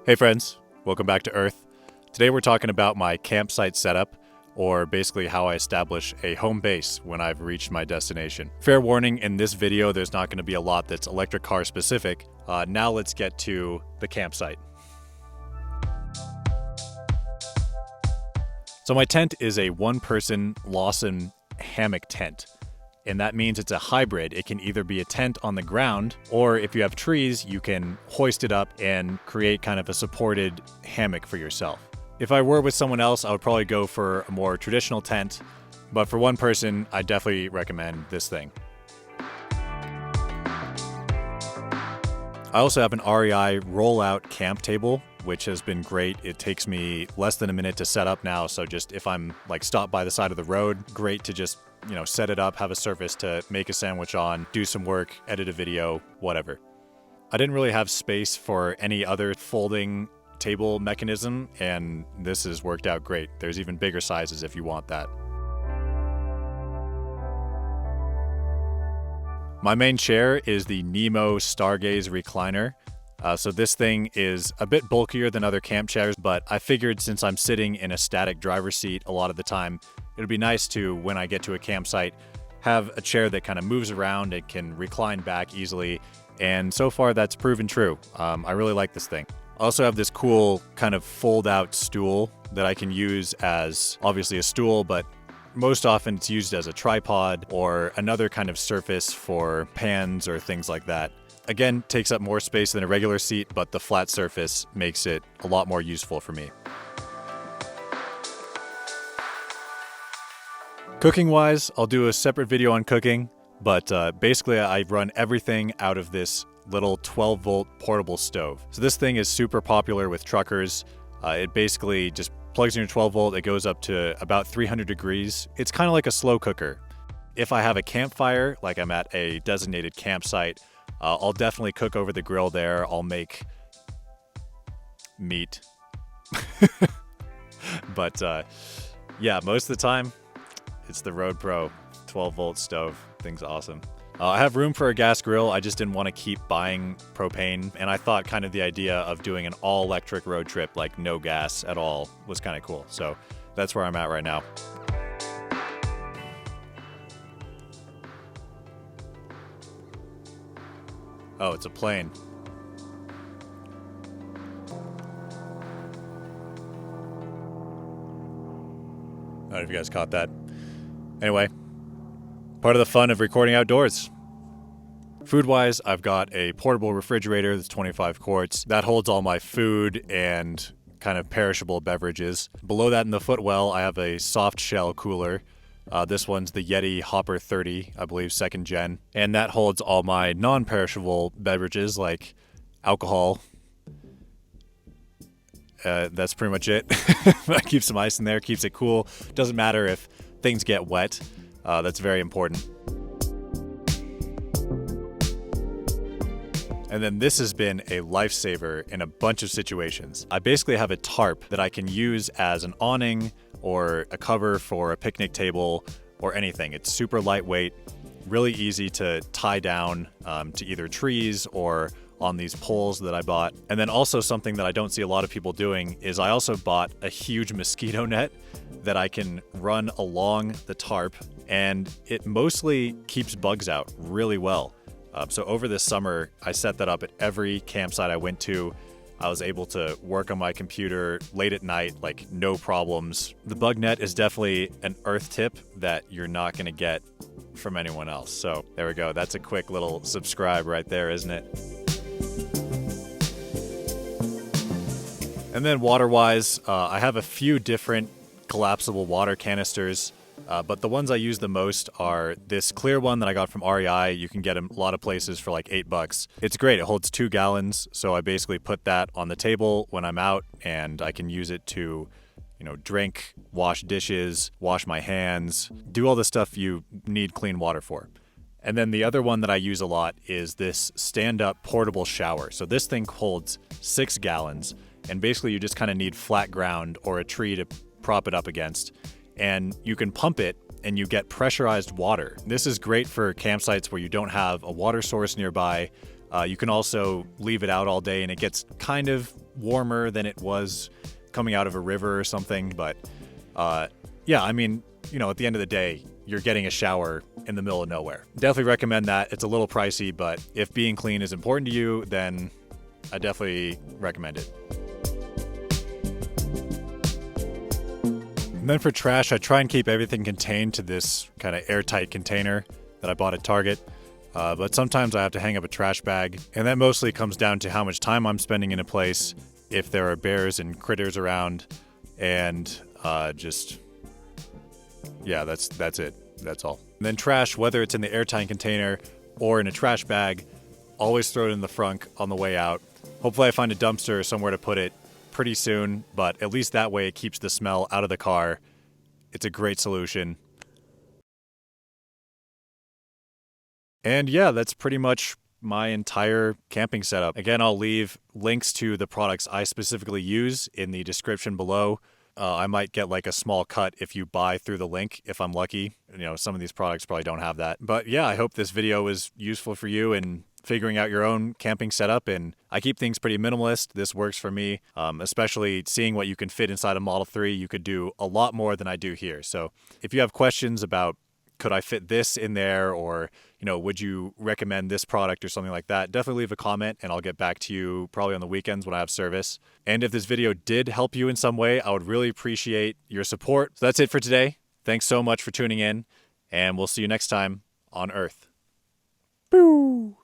Hey friends, welcome back to Earth. Today we're talking about my campsite setup, or basically how I establish a home base when I've reached my destination. Fair warning, in this video there's not going to be a lot that's electric car specific. Now let's get to the campsite. So my tent is a one-person Lawson hammock tent. And that means it's a hybrid. It can either be a tent on the ground, or if you have trees, you can hoist it up and create kind of a supported hammock for yourself. If I were with someone else, I would probably go for a more traditional tent, but for one person, I definitely recommend this thing. I also have an REI roll-out camp table, which has been great. It takes me less than a minute to set up now, so just if I'm like stopped by the side of the road, great to just set it up, have a surface to make a sandwich on, do some work, edit a video, whatever. I didn't really have space for any other folding table mechanism, and this has worked out great. There's even bigger sizes if you want that. My main chair is the Nemo Stargaze recliner. So this thing is a bit bulkier than other camp chairs, but I figured since I'm sitting in a static driver's seat a lot of the time, it'd be nice to, when I get to a campsite, have a chair that kind of moves around and can recline back easily. And so far that's proven true. I really like this thing. I also have this cool kind of fold out stool that I can use as obviously a stool, but most often it's used as a tripod or another kind of surface for pans or things like that. Again, takes up more space than a regular seat, but the flat surface makes it a lot more useful for me. Cooking-wise, I'll do a separate video on cooking, but basically I run everything out of this little 12-volt portable stove. So this thing is super popular with truckers. It basically just plugs in your 12-volt, it goes up to about 300 degrees. It's kind of like a slow cooker. If I have a campfire, like I'm at a designated campsite, I'll definitely cook over the grill there. I'll make meat. But yeah, most of the time, it's the Road Pro 12-volt stove. Thing's awesome. I have room for a gas grill. I just didn't want to keep buying propane. And I thought kind of the idea of doing an all-electric road trip, like no gas at all, was kind of cool. So that's where I'm at right now. Oh, it's a plane. I don't know if you guys caught that. Anyway, part of the fun of recording outdoors. Food-wise, I've got a portable refrigerator that's 25 quarts. That holds all my food and kind of perishable beverages. Below that in the footwell, I have a soft shell cooler. This one's the Yeti Hopper 30, I believe, 2nd gen. And that holds all my non-perishable beverages like alcohol. That's pretty much it. I keep some ice in there, keeps it cool. Doesn't matter if things get wet. That's very important. And then this has been a lifesaver in a bunch of situations. I basically have a tarp that I can use as an awning or a cover for a picnic table or anything. It's super lightweight, really easy to tie down to either trees or on these poles that I bought. And then also something that I don't see a lot of people doing is I also bought a huge mosquito net that I can run along the tarp, and it mostly keeps bugs out really well. So over this summer, I set that up at every campsite I went to. I was able to work on my computer late at night, like no problems. The bug net is definitely an Earth tip that you're not going to get from anyone else. So there we go. That's a quick little subscribe right there, isn't it? And then water-wise, I have a few different collapsible water canisters. But the ones I use the most are this clear one that I got from REI. You can get them a lot of places for like $8. It's great. It holds 2 gallons. So I basically put that on the table when I'm out, and I can use it to, drink, wash dishes, wash my hands, do all the stuff you need clean water for. And then the other one that I use a lot is this stand-up portable shower. So this thing holds 6 gallons, and basically you just kind of need flat ground or a tree to prop it up against. And you can pump it and you get pressurized water. This is great for campsites where you don't have a water source nearby. You can also leave it out all day and it gets kind of warmer than it was coming out of a river or something. But yeah, I mean, you know, at the end of the day, you're getting a shower in the middle of nowhere. Definitely recommend that. It's a little pricey, but if being clean is important to you, then I definitely recommend it. And then for trash, I try and keep everything contained to this kind of airtight container that I bought at Target. But sometimes I have to hang up a trash bag, and that mostly comes down to how much time I'm spending in a place, if there are bears and critters around, and yeah, that's it. That's all. And then trash, whether it's in the airtight container or in a trash bag, always throw it in the frunk on the way out. Hopefully I find a dumpster or somewhere to put it pretty soon, but at least that way it keeps the smell out of the car. It's a great solution. And yeah, that's pretty much my entire camping setup. Again, I'll leave links to the products I specifically use in the description below. I might get like a small cut if you buy through the link, if I'm lucky. You know, some of these products probably don't have that. But yeah, I hope this video was useful for you in figuring out your own camping setup. And I keep things pretty minimalist. This works for me, especially seeing what you can fit inside a Model 3. You could do a lot more than I do here. So if you have questions about could I fit this in there, or, you know, would you recommend this product or something like that, definitely leave a comment and I'll get back to you probably on the weekends when I have service. And if this video did help you in some way, I would really appreciate your support. So that's it for today. Thanks so much for tuning in, and we'll see you next time on Earth. Boo!